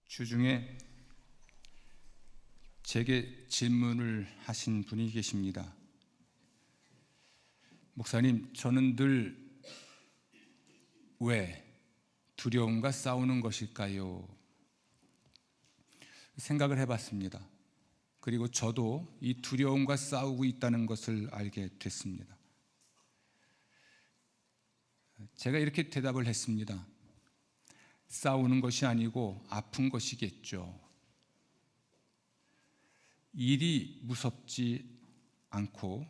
주중에 제게 질문을 하신 분이 계십니다. 목사님, 저는 늘 왜 두려움과 싸우는 것일까요? 생각을 해봤습니다. 그리고 저도 이 두려움과 싸우고 있다는 것을 알게 됐습니다. 제가 이렇게 대답을 했습니다. 싸우는 것이 아니고 아픈 것이겠죠. 일이 무섭지 않고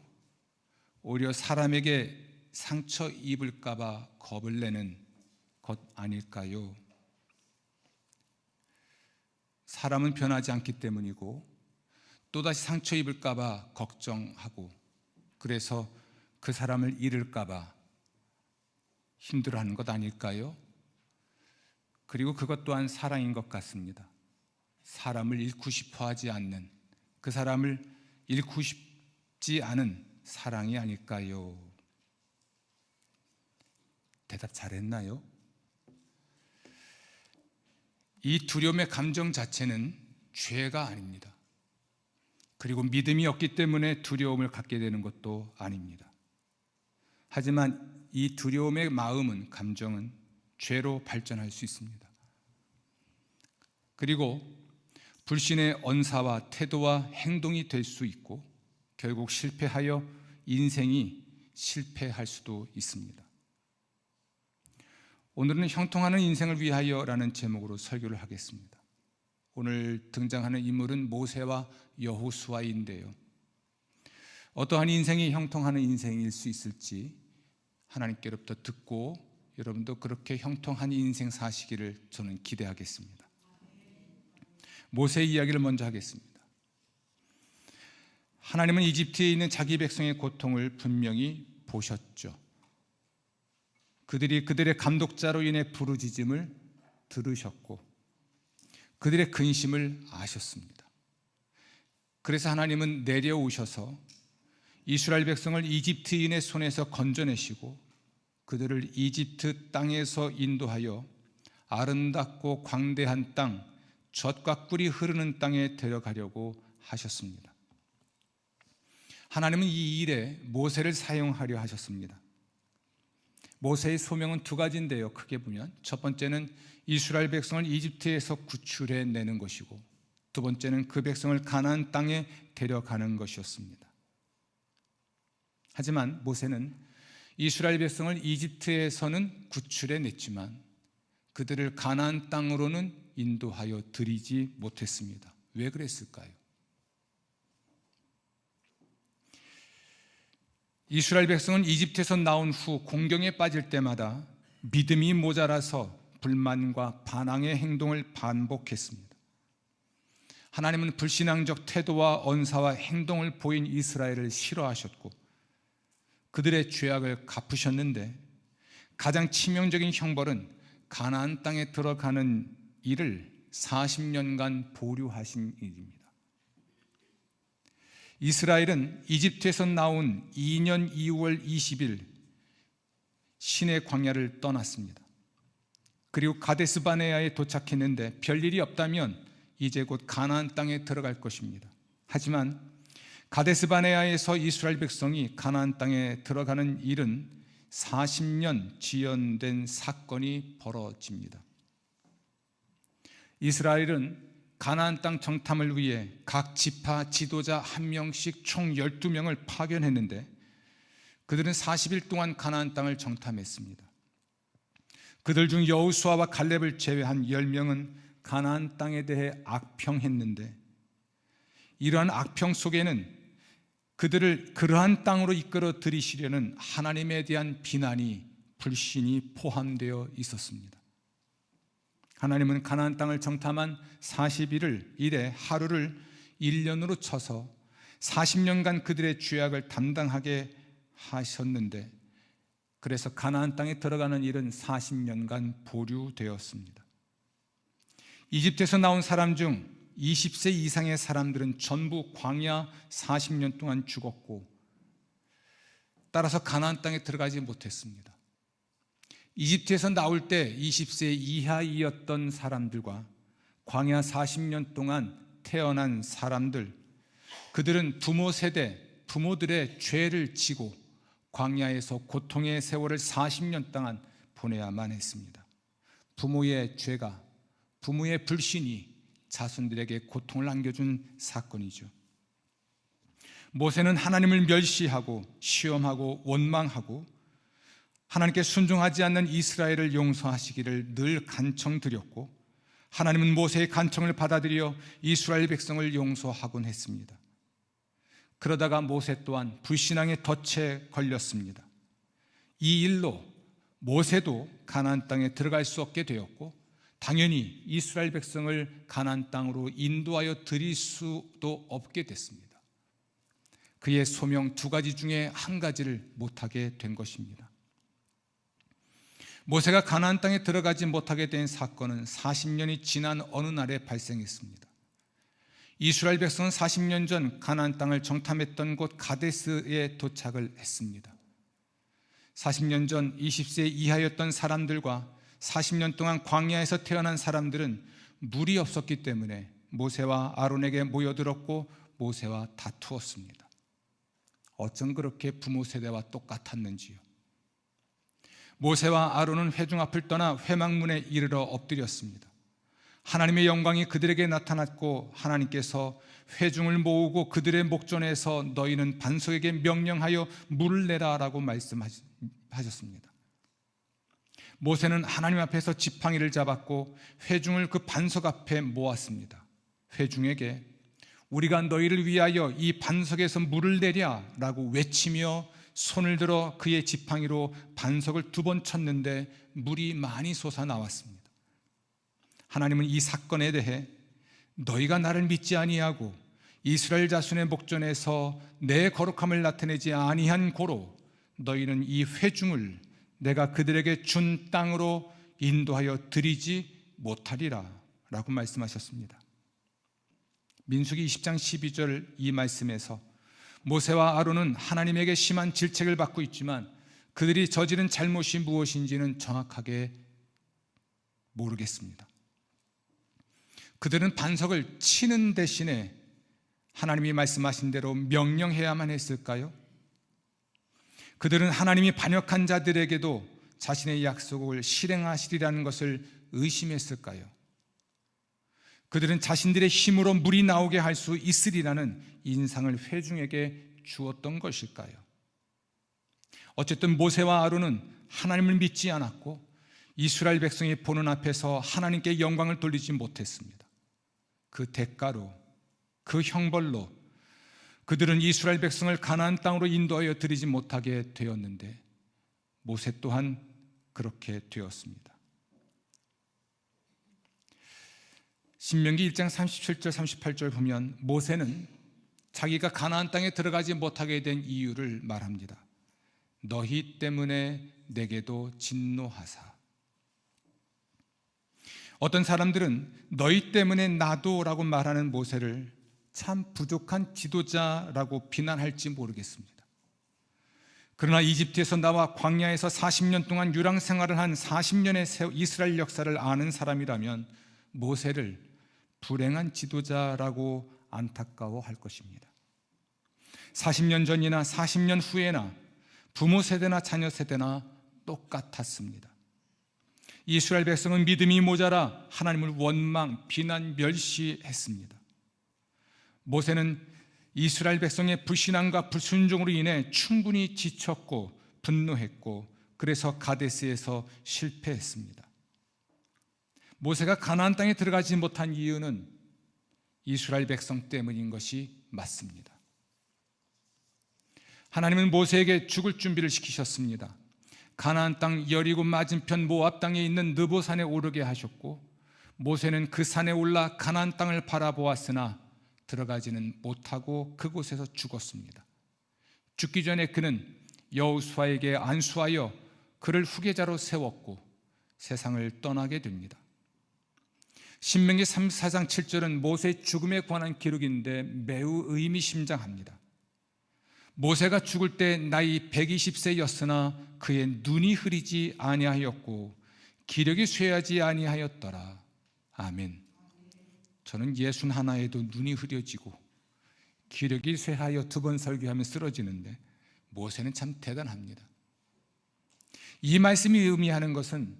오히려 사람에게 상처 입을까 봐 겁을 내는 것 아닐까요? 사람은 변하지 않기 때문이고 또다시 상처 입을까 봐 걱정하고, 그래서 그 사람을 잃을까 봐 힘들어하는 것 아닐까요? 그리고 그것 또한 사랑인 것 같습니다. 사람을 잃고 싶어 하지 않는, 그 사람을 잃고 싶지 않은 사랑이 아닐까요? 대답 잘했나요? 이 두려움의 감정 자체는 죄가 아닙니다. 그리고 믿음이 없기 때문에 두려움을 갖게 되는 것도 아닙니다. 하지만 이 두려움의 마음은, 감정은 죄로 발전할 수 있습니다. 그리고 불신의 언사와 태도와 행동이 될 수 있고 결국 실패하여 인생이 실패할 수도 있습니다. 오늘은 형통하는 인생을 위하여라는 제목으로 설교를 하겠습니다. 오늘 등장하는 인물은 모세와 여호수아인데요, 어떠한 인생이 형통하는 인생일 수 있을지 하나님께로부터 듣고 여러분도 그렇게 형통한 인생 사시기를 저는 기대하겠습니다. 모세의 이야기를 먼저 하겠습니다. 하나님은 이집트에 있는 자기 백성의 고통을 분명히 보셨죠. 그들의 감독자로 인해 부르짖음을 들으셨고 그들의 근심을 아셨습니다. 그래서 하나님은 내려오셔서 이스라엘 백성을 이집트인의 손에서 건져내시고 그들을 이집트 땅에서 인도하여 아름답고 광대한 땅, 젖과 꿀이 흐르는 땅에 데려가려고 하셨습니다. 하나님은 이 일에 모세를 사용하려 하셨습니다. 모세의 소명은 두 가지인데요, 크게 보면 첫 번째는 이스라엘 백성을 이집트에서 구출해내는 것이고, 두 번째는 그 백성을 가나안 땅에 데려가는 것이었습니다. 하지만 모세는 이스라엘 백성을 이집트에서는 구출해냈지만 그들을 가나안 땅으로는 인도하여 드리지 못했습니다. 왜 그랬을까요? 이스라엘 백성은 이집트에서 나온 후 공경에 빠질 때마다 믿음이 모자라서 불만과 반항의 행동을 반복했습니다. 하나님은 불신앙적 태도와 언사와 행동을 보인 이스라엘을 싫어하셨고 그들의 죄악을 갚으셨는데, 가장 치명적인 형벌은 가나안 땅에 들어가는 일을 40년간 보류하신 일입니다. 이스라엘은 이집트에서 나온 2년 2월 20일 시내 광야를 떠났습니다. 그리고 가데스바네아에 도착했는데 별일이 없다면 이제 곧 가나안 땅에 들어갈 것입니다. 하지만 가데스바네아에서 이스라엘 백성이 가나안 땅에 들어가는 일은 40년 지연된 사건이 벌어집니다. 이스라엘은 가나안 땅 정탐을 위해 각 지파 지도자 한 명씩 총 12명을 파견했는데 그들은 40일 동안 가나안 땅을 정탐했습니다. 그들 중 여호수아와 갈렙을 제외한 10명은 가나안 땅에 대해 악평했는데, 이러한 악평 속에는 그들을 그러한 땅으로 이끌어 들이시려는 하나님에 대한 비난이, 불신이 포함되어 있었습니다. 하나님은 가나안 땅을 정탐한 40일을 일에 하루를 1년으로 쳐서 40년간 그들의 죄악을 담당하게 하셨는데, 그래서 가나안 땅에 들어가는 일은 40년간 보류되었습니다. 이집트에서 나온 사람 중 20세 이상의 사람들은 전부 광야 40년 동안 죽었고, 따라서 가나안 땅에 들어가지 못했습니다. 이집트에서 나올 때 20세 이하이었던 사람들과 광야 40년 동안 태어난 사람들, 그들은 부모 세대, 부모들의 죄를 지고 광야에서 고통의 세월을 40년 동안 보내야만 했습니다. 부모의 죄가, 부모의 불신이 자손들에게 고통을 안겨준 사건이죠. 모세는 하나님을 멸시하고 시험하고 원망하고 하나님께 순종하지 않는 이스라엘을 용서하시기를 늘 간청드렸고, 하나님은 모세의 간청을 받아들여 이스라엘 백성을 용서하곤 했습니다. 그러다가 모세 또한 불신앙의 덫에 걸렸습니다. 이 일로 모세도 가나안 땅에 들어갈 수 없게 되었고, 당연히 이스라엘 백성을 가나안 땅으로 인도하여 드릴 수도 없게 됐습니다. 그의 소명 두 가지 중에 한 가지를 못하게 된 것입니다. 모세가 가나안 땅에 들어가지 못하게 된 사건은 40년이 지난 어느 날에 발생했습니다. 이스라엘 백성은 40년 전 가나안 땅을 정탐했던 곳 가데스에 도착을 했습니다. 40년 전 20세 이하였던 사람들과 40년 동안 광야에서 태어난 사람들은 물이 없었기 때문에 모세와 아론에게 모여들었고 모세와 다투었습니다. 어쩜 그렇게 부모 세대와 똑같았는지요. 모세와 아론은 회중 앞을 떠나 회막문에 이르러 엎드렸습니다. 하나님의 영광이 그들에게 나타났고 하나님께서 회중을 모으고 그들의 목전에서 너희는 반석에게 명령하여 물을 내라라고 말씀하셨습니다. 모세는 하나님 앞에서 지팡이를 잡았고 회중을 그 반석 앞에 모았습니다. 회중에게 우리가 너희를 위하여 이 반석에서 물을 내랴 라고 외치며 손을 들어 그의 지팡이로 반석을 2번 쳤는데 물이 많이 솟아 나왔습니다. 하나님은 이 사건에 대해 너희가 나를 믿지 아니하고 이스라엘 자손의 목전에서 내 거룩함을 나타내지 아니한 고로 너희는 이 회중을 내가 그들에게 준 땅으로 인도하여 드리지 못하리라 라고 말씀하셨습니다. 민수기 20장 12절 이 말씀에서 모세와 아론은 하나님에게 심한 질책을 받고 있지만 그들이 저지른 잘못이 무엇인지는 정확하게 모르겠습니다. 그들은 반석을 치는 대신에 하나님이 말씀하신 대로 명령해야만 했을까요? 그들은 하나님이 반역한 자들에게도 자신의 약속을 실행하시리라는 것을 의심했을까요? 그들은 자신들의 힘으로 물이 나오게 할 수 있으리라는 인상을 회중에게 주었던 것일까요? 어쨌든 모세와 아론은 하나님을 믿지 않았고 이스라엘 백성이 보는 앞에서 하나님께 영광을 돌리지 못했습니다. 그 대가로, 그 형벌로 그들은 이스라엘 백성을 가나안 땅으로 인도하여 드리지 못하게 되었는데 모세 또한 그렇게 되었습니다. 신명기 1장 37절 38절 보면 모세는 자기가 가나안 땅에 들어가지 못하게 된 이유를 말합니다. 너희 때문에 내게도 진노하사. 어떤 사람들은 너희 때문에 나도라고 말하는 모세를 참 부족한 지도자라고 비난할지 모르겠습니다. 그러나 이집트에서 나와 광야에서 40년 동안 유랑 생활을 한 40년의 이스라엘 역사를 아는 사람이라면 모세를 불행한 지도자라고 안타까워할 것입니다. 40년 전이나 40년 후에나 부모 세대나 자녀 세대나 똑같았습니다. 이스라엘 백성은 믿음이 모자라 하나님을 원망, 비난, 멸시했습니다. 모세는 이스라엘 백성의 불신앙과 불순종으로 인해 충분히 지쳤고 분노했고 그래서 가데스에서 실패했습니다. 모세가 가나안 땅에 들어가지 못한 이유는 이스라엘 백성 때문인 것이 맞습니다. 하나님은 모세에게 죽을 준비를 시키셨습니다. 가나안 땅 여리고 맞은편 모압 땅에 있는 느보산에 오르게 하셨고 모세는 그 산에 올라 가나안 땅을 바라보았으나 들어가지는 못하고 그곳에서 죽었습니다. 죽기 전에 그는 여호수아에게 안수하여 그를 후계자로 세웠고 세상을 떠나게 됩니다. 신명기 34장 7절은 모세의 죽음에 관한 기록인데 매우 의미심장합니다. 모세가 죽을 때 나이 120세였으나 그의 눈이 흐리지 아니하였고 기력이 쇠하지 아니하였더라. 아멘. 저는 61에도 눈이 흐려지고 기력이 쇠하여 2번 설교하면 쓰러지는데 모세는 참 대단합니다. 이 말씀이 의미하는 것은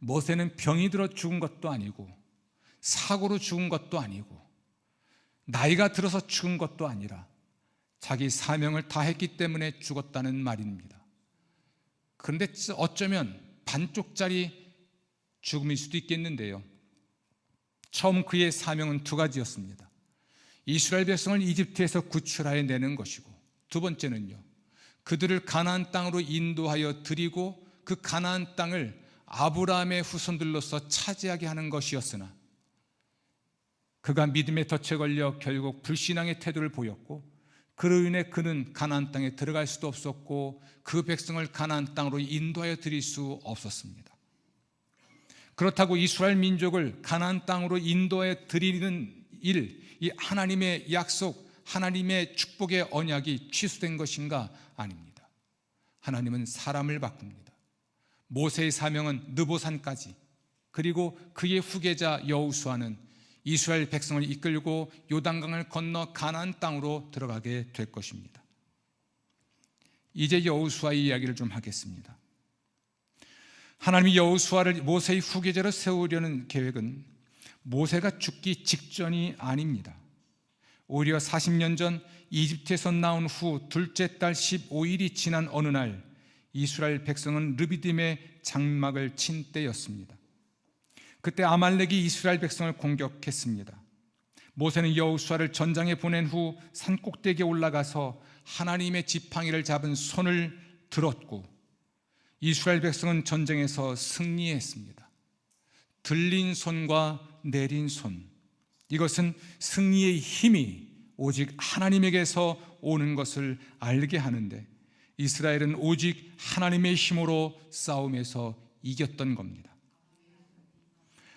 모세는 병이 들어 죽은 것도 아니고 사고로 죽은 것도 아니고 나이가 들어서 죽은 것도 아니라 자기 사명을 다했기 때문에 죽었다는 말입니다. 그런데 어쩌면 반쪽짜리 죽음일 수도 있겠는데요, 처음 그의 사명은 2가지였습니다. 이스라엘 백성을 이집트에서 구출하여 내는 것이고, 2번째는요, 그들을 가나안 땅으로 인도하여 드리고 그 가나안 땅을 아브라함의 후손들로서 차지하게 하는 것이었으나 그가 믿음의 덫에 걸려 결국 불신앙의 태도를 보였고, 그로 인해 그는 가나안 땅에 들어갈 수도 없었고 그 백성을 가나안 땅으로 인도하여 드릴 수 없었습니다. 그렇다고 이스라엘 민족을 가나안 땅으로 인도하여 드리는 일, 이 하나님의 약속, 하나님의 축복의 언약이 취소된 것인가? 아닙니다. 하나님은 사람을 바꿉니다. 모세의 사명은 느보산까지, 그리고 그의 후계자 여호수아는 이스라엘 백성을 이끌고 요단강을 건너 가나안 땅으로 들어가게 될 것입니다. 이제 여호수아의 이야기를 좀 하겠습니다. 하나님이 여호수아를 모세의 후계자로 세우려는 계획은 모세가 죽기 직전이 아닙니다. 오히려 40년 전 이집트에서 나온 후 둘째 달 15일이 지난 어느 날 이스라엘 백성은 르비딤의 장막을 친 때였습니다. 그때 아말렉이 이스라엘 백성을 공격했습니다. 모세는 여호수아를 전장에 보낸 후 산꼭대기에 올라가서 하나님의 지팡이를 잡은 손을 들었고, 이스라엘 백성은 전쟁에서 승리했습니다. 들린 손과 내린 손, 이것은 승리의 힘이 오직 하나님에게서 오는 것을 알게 하는데, 이스라엘은 오직 하나님의 힘으로 싸움에서 이겼던 겁니다.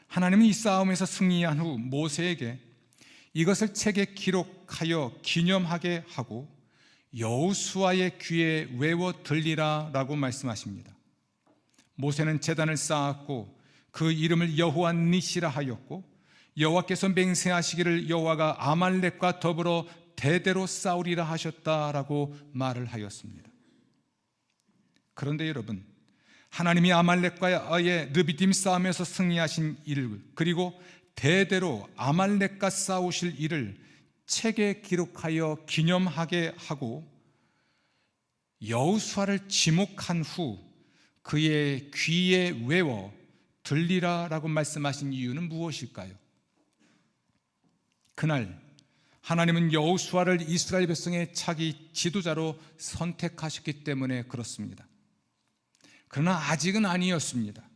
하나님은 이 싸움에서 승리한 후 모세에게 이것을 책에 기록하여 기념하게 하고 여호수아의 귀에 외워 들리라 라고 말씀하십니다. 모세는 제단을 쌓았고 그 이름을 여호와 니시라 하였고, 여호와께서 맹세하시기를 여호와가 아말렉과 더불어 대대로 싸우리라 하셨다라고 말을 하였습니다. 그런데 여러분, 하나님이 아말렉과의 르비딤 싸움에서 승리하신 일, 그리고 대대로 아말렉과 싸우실 일을 책에 기록하여 기념하게 하고 여호수아를 지목한 후 그의 귀에 외워 들리라 라고 말씀하신 이유는 무엇일까요? 그날 하나님은 여호수아를 이스라엘 백성의 차기 지도자로 선택하셨기 때문에 그렇습니다. 그러나 아직은 아니었습니다.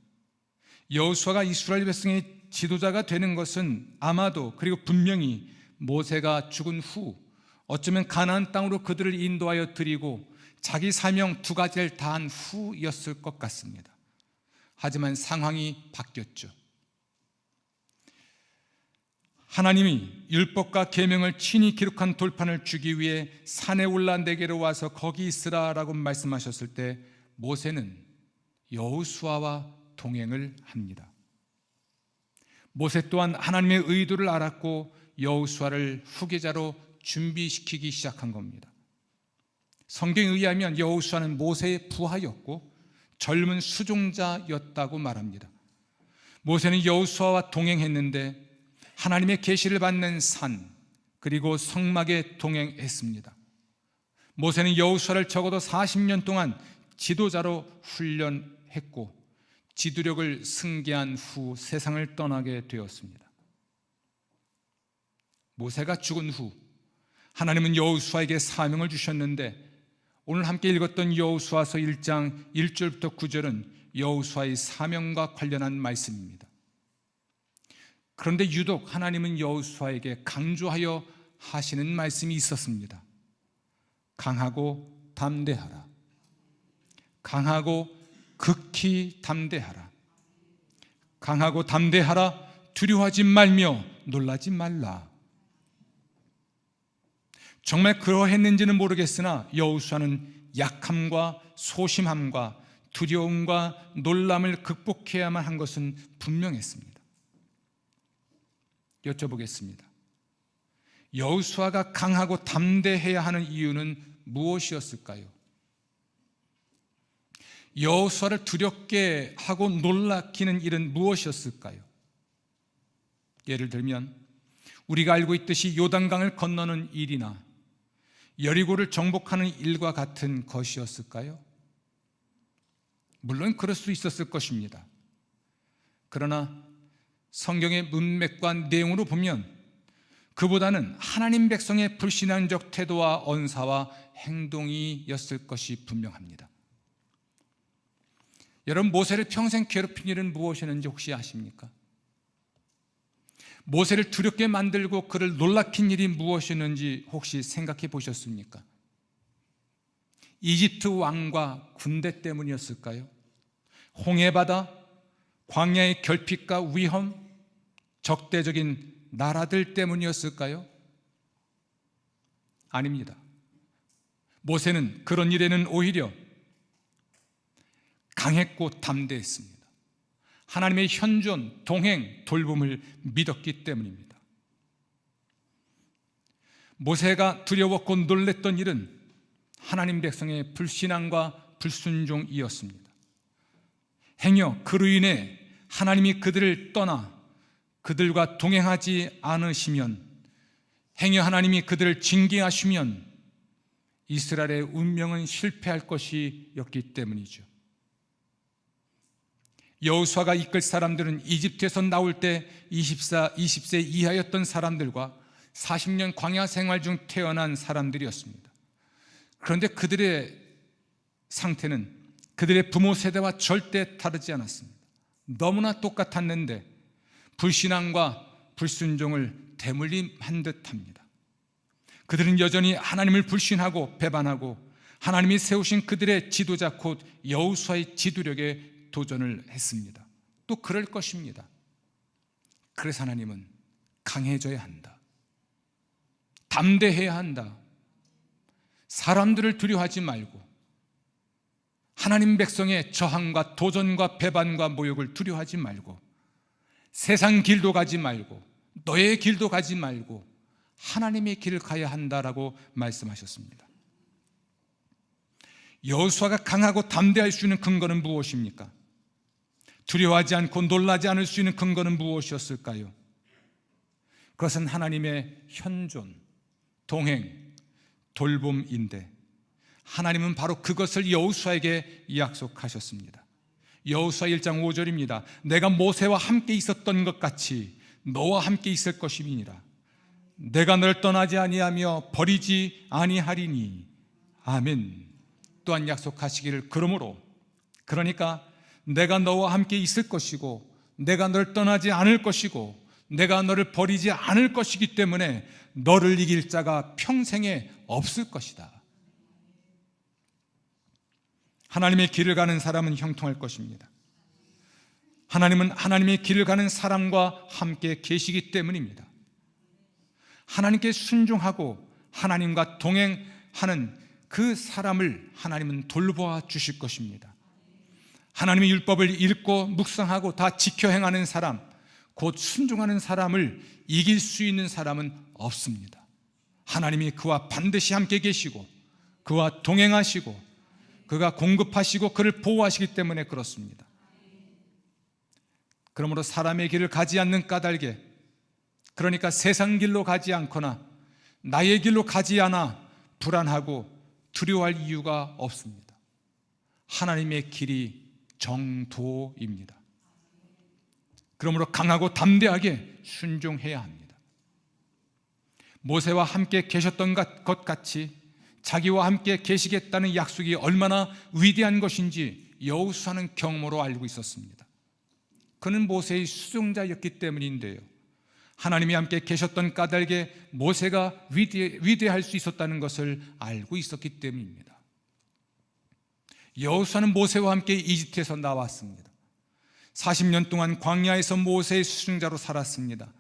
여호수아가 이스라엘 백성의 지도자가 되는 것은 아마도, 그리고 분명히 모세가 죽은 후, 어쩌면 가나안 땅으로 그들을 인도하여 드리고 자기 사명 2가지를 다한 후였을 것 같습니다. 하지만 상황이 바뀌었죠. 하나님이 율법과 계명을 친히 기록한 돌판을 주기 위해 산에 올라 내게로 와서 거기 있으라 라고 말씀하셨을 때 모세는 여호수아와 동행을 합니다. 모세 또한 하나님의 의도를 알았고 여호수아를 후계자로 준비시키기 시작한 겁니다. 성경에 의하면 여호수아는 모세의 부하였고 젊은 수종자였다고 말합니다. 모세는 여호수아와 동행했는데 하나님의 계시를 받는 산, 그리고 성막에 동행했습니다. 모세는 여호수아를 적어도 40년 동안 지도자로 훈련했고 지도력을 승계한 후 세상을 떠나게 되었습니다. 모세가 죽은 후 하나님은 여호수아에게 사명을 주셨는데, 오늘 함께 읽었던 여호수아서 1장 1절부터 9절은 여호수아의 사명과 관련한 말씀입니다. 그런데 유독 하나님은 여호수아에게 강조하여 하시는 말씀이 있었습니다. 강하고 담대하라. 강하고 극히 담대하라. 강하고 담대하라. 두려워하지 말며 놀라지 말라. 정말 그러했는지는 모르겠으나 여호수아는 약함과 소심함과 두려움과 놀람을 극복해야만 한 것은 분명했습니다. 여쭤보겠습니다. 여호수아가 강하고 담대해야 하는 이유는 무엇이었을까요? 여호수아를 두렵게 하고 놀라키는 일은 무엇이었을까요? 예를 들면 우리가 알고 있듯이 요단강을 건너는 일이나 여리고를 정복하는 일과 같은 것이었을까요? 물론 그럴 수 있었을 것입니다. 그러나 성경의 문맥과 내용으로 보면 그보다는 하나님 백성의 불신앙적 태도와 언사와 행동이었을 것이 분명합니다. 여러분, 모세를 평생 괴롭힌 일은 무엇이었는지 혹시 아십니까? 모세를 두렵게 만들고 그를 놀라킨 일이 무엇이었는지 혹시 생각해 보셨습니까? 이집트 왕과 군대 때문이었을까요? 홍해바다, 광야의 결핍과 위험, 적대적인 나라들 때문이었을까요? 아닙니다. 모세는 그런 일에는 오히려 강했고 담대했습니다. 하나님의 현존, 동행, 돌봄을 믿었기 때문입니다. 모세가 두려웠고 놀랬던 일은 하나님 백성의 불신앙과 불순종이었습니다. 행여 그로 인해 하나님이 그들을 떠나 그들과 동행하지 않으시면, 행여 하나님이 그들을 징계하시면 이스라엘의 운명은 실패할 것이었기 때문이죠. 여호수아가 이끌 사람들은 이집트에서 나올 때 20세 이하였던 사람들과 40년 광야 생활 중 태어난 사람들이었습니다. 그런데 그들의 상태는 그들의 부모 세대와 절대 다르지 않았습니다. 너무나 똑같았는데 불신앙과 불순종을 대물림한 듯합니다. 그들은 여전히 하나님을 불신하고 배반하고 하나님이 세우신 그들의 지도자 곧 여호수아의 지도력에 도전을 했습니다. 또 그럴 것입니다. 그래서 하나님은 강해져야 한다, 담대해야 한다, 사람들을 두려워하지 말고 하나님 백성의 저항과 도전과 배반과 모욕을 두려워하지 말고 세상 길도 가지 말고 너의 길도 가지 말고 하나님의 길을 가야 한다라고 말씀하셨습니다. 여호수아가 강하고 담대할 수 있는 근거는 무엇입니까? 두려워하지 않고 놀라지 않을 수 있는 근거는 무엇이었을까요? 그것은 하나님의 현존, 동행, 돌봄인데 하나님은 바로 그것을 여호수아에게 약속하셨습니다. 여호수아 1장 5절입니다. 내가 모세와 함께 있었던 것 같이 너와 함께 있을 것임이니라. 내가 널 떠나지 아니하며 버리지 아니하리니. 아멘. 또한 약속하시기를 그러니까 내가 너와 함께 있을 것이고 내가 널 떠나지 않을 것이고 내가 너를 버리지 않을 것이기 때문에 너를 이길 자가 평생에 없을 것이다. 하나님의 길을 가는 사람은 형통할 것입니다. 하나님은 하나님의 길을 가는 사람과 함께 계시기 때문입니다. 하나님께 순종하고 하나님과 동행하는 그 사람을 하나님은 돌보아 주실 것입니다. 하나님의 율법을 읽고 묵상하고 다 지켜 행하는 사람, 곧 순종하는 사람을 이길 수 있는 사람은 없습니다. 하나님이 그와 반드시 함께 계시고 그와 동행하시고 그가 공급하시고 그를 보호하시기 때문에 그렇습니다. 그러므로 사람의 길을 가지 않는 까닭에, 그러니까 세상 길로 가지 않거나 나의 길로 가지 않아 불안하고 두려워할 이유가 없습니다. 하나님의 길이 정도입니다. 그러므로 강하고 담대하게 순종해야 합니다. 모세와 함께 계셨던 것 같이 자기와 함께 계시겠다는 약속이 얼마나 위대한 것인지 여호수아는 경험으로 알고 있었습니다. 그는 모세의 수종자였기 때문인데요, 하나님이 함께 계셨던 까닭에 모세가 위대할 수 있었다는 것을 알고 있었기 때문입니다. 여호수아는 모세와 함께 이집트에서 나왔습니다. 40년 동안 광야에서 모세의 수종자로 살았습니다.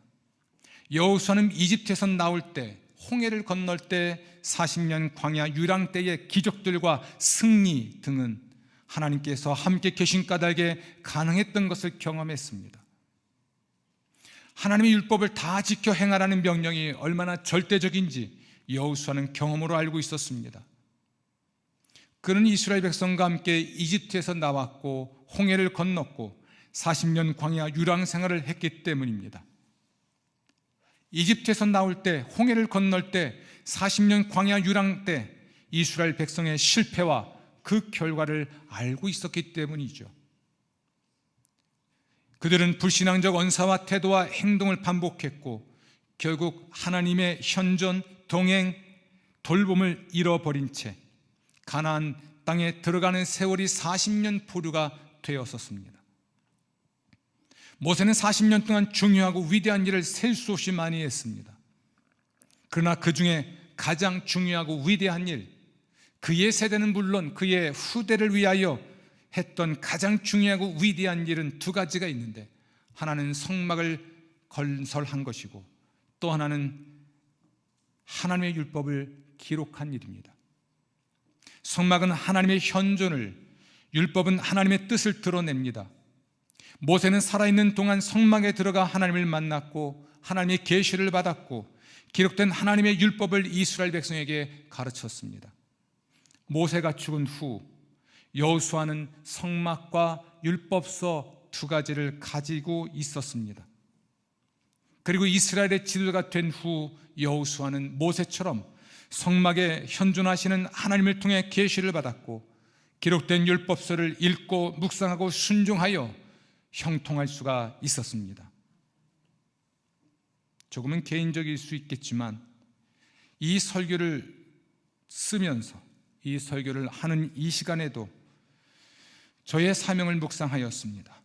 여호수아는 이집트에서 나올 때, 홍해를 건널 때 40년 광야 유랑 때의 기적들과 승리 등은 하나님께서 함께 계신 까닭에 가능했던 것을 경험했습니다. 하나님의 율법을 다 지켜 행하라는 명령이 얼마나 절대적인지 여호수아는 경험으로 알고 있었습니다. 그는 이스라엘 백성과 함께 이집트에서 나왔고 홍해를 건넜고 40년 광야 유랑 생활을 했기 때문입니다. 이집트에서 나올 때, 홍해를 건널 때, 40년 광야 유랑 때 이스라엘 백성의 실패와 그 결과를 알고 있었기 때문이죠. 그들은 불신앙적 언사와 태도와 행동을 반복했고 결국 하나님의 현존, 동행, 돌봄을 잃어버린 채 가나안 땅에 들어가는 세월이 40년 포류가 되었었습니다. 모세는 40년 동안 중요하고 위대한 일을 셀 수 없이 많이 했습니다. 그러나 그 중에 가장 중요하고 위대한 일, 그의 세대는 물론 그의 후대를 위하여 했던 가장 중요하고 위대한 일은 두 가지가 있는데, 하나는 성막을 건설한 것이고 또 하나는 하나님의 율법을 기록한 일입니다. 성막은 하나님의 현존을, 율법은 하나님의 뜻을 드러냅니다. 모세는 살아있는 동안 성막에 들어가 하나님을 만났고 하나님의 계시를 받았고 기록된 하나님의 율법을 이스라엘 백성에게 가르쳤습니다. 모세가 죽은 후 여호수아는 성막과 율법서 두 가지를 가지고 있었습니다. 그리고 이스라엘의 지도자가 된 후 여호수아는 모세처럼 성막에 현존하시는 하나님을 통해 계시를 받았고 기록된 율법서를 읽고 묵상하고 순종하여 형통할 수가 있었습니다. 조금은 개인적일 수 있겠지만 이 설교를 쓰면서 이 설교를 하는 이 시간에도 저의 사명을 묵상하였습니다.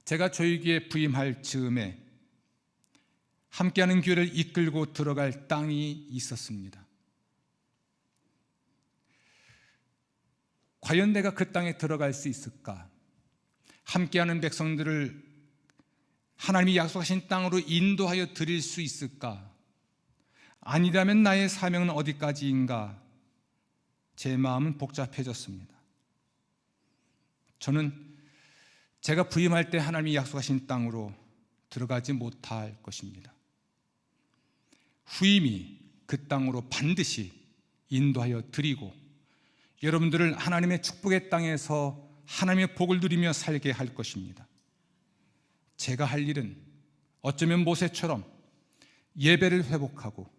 제가 저희에게 부임할 즈음에 함께하는 교회를 이끌고 들어갈 땅이 있었습니다. 과연 내가 그 땅에 들어갈 수 있을까? 함께하는 백성들을 하나님이 약속하신 땅으로 인도하여 드릴 수 있을까? 아니라면 나의 사명은 어디까지인가? 제 마음은 복잡해졌습니다. 저는 제가 부임할 때 하나님이 약속하신 땅으로 들어가지 못할 것입니다. 후임이 그 땅으로 반드시 인도하여 드리고 여러분들을 하나님의 축복의 땅에서 하나님의 복을 누리며 살게 할 것입니다. 제가 할 일은 어쩌면 모세처럼 예배를 회복하고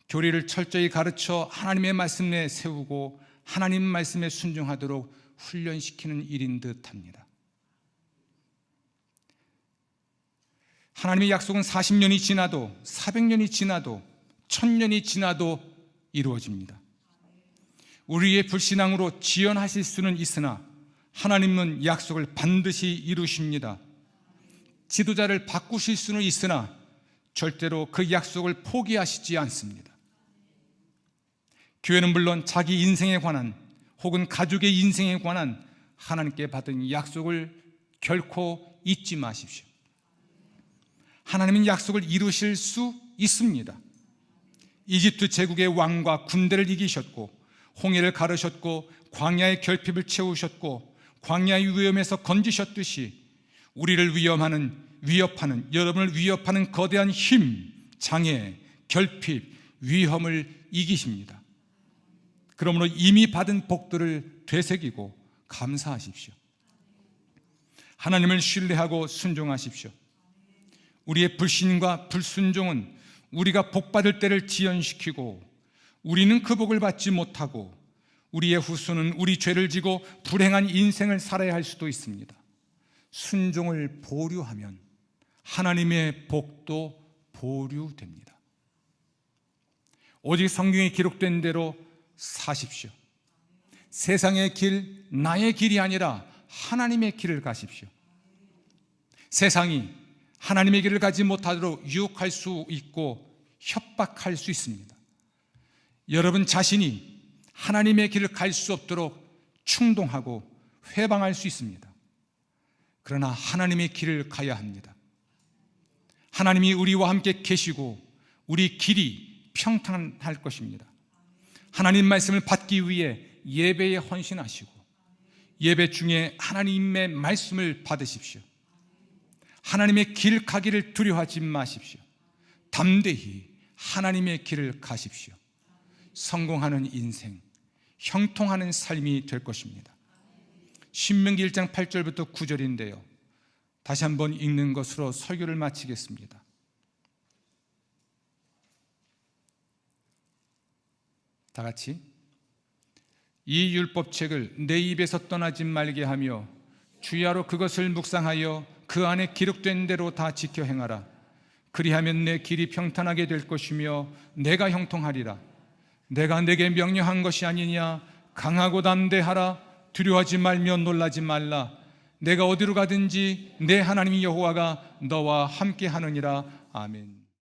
교리를 철저히 가르쳐 하나님의 말씀 내에 세우고 하나님 말씀에 순종하도록 훈련시키는 일인 듯합니다. 하나님의 약속은 40년이 지나도 400년이 지나도 1000년이 지나도 이루어집니다. 우리의 불신앙으로 지연하실 수는 있으나 하나님은 약속을 반드시 이루십니다. 지도자를 바꾸실 수는 있으나 절대로 그 약속을 포기하시지 않습니다. 교회는 물론 자기 인생에 관한 혹은 가족의 인생에 관한 하나님께 받은 약속을 결코 잊지 마십시오. 하나님은 약속을 이루실 수 있습니다. 이집트 제국의 왕과 군대를 이기셨고 홍해를 가르셨고 광야의 결핍을 채우셨고 광야의 위험에서 건지셨듯이 우리를 위협하는 여러분을 위협하는 거대한 힘, 장애, 결핍, 위험을 이기십니다. 그러므로 이미 받은 복들을 되새기고 감사하십시오. 하나님을 신뢰하고 순종하십시오. 우리의 불신과 불순종은 우리가 복받을 때를 지연시키고 우리는 그 복을 받지 못하고 우리의 후손은 우리 죄를 지고 불행한 인생을 살아야 할 수도 있습니다. 순종을 보류하면 하나님의 복도 보류됩니다. 오직 성경에 기록된 대로 사십시오. 세상의 길, 나의 길이 아니라 하나님의 길을 가십시오. 세상이 하나님의 길을 가지 못하도록 유혹할 수 있고 협박할 수 있습니다. 여러분 자신이 하나님의 길을 갈 수 없도록 충동하고 회방할 수 있습니다. 그러나 하나님의 길을 가야 합니다. 하나님이 우리와 함께 계시고 우리 길이 평탄할 것입니다. 하나님 말씀을 받기 위해 예배에 헌신하시고 예배 중에 하나님의 말씀을 받으십시오. 하나님의 길 가기를 두려워하지 마십시오. 담대히 하나님의 길을 가십시오. 성공하는 인생, 형통하는 삶이 될 것입니다. 신명기 1장 8절부터 9절인데요, 다시 한번 읽는 것으로 설교를 마치겠습니다. 다 같이. 이 율법책을 내 입에서 떠나지 말게 하며 주야로 그것을 묵상하여 그 안에 기록된 대로 다 지켜 행하라. 그리하면 내 길이 평탄하게 될 것이며 내가 형통하리라. 내가 내게 명령한 것이 아니냐. 강하고 담대하라. 두려워하지 말며 놀라지 말라. 내가 어디로 가든지 내 하나님 여호와가 너와 함께 하느니라. 아멘.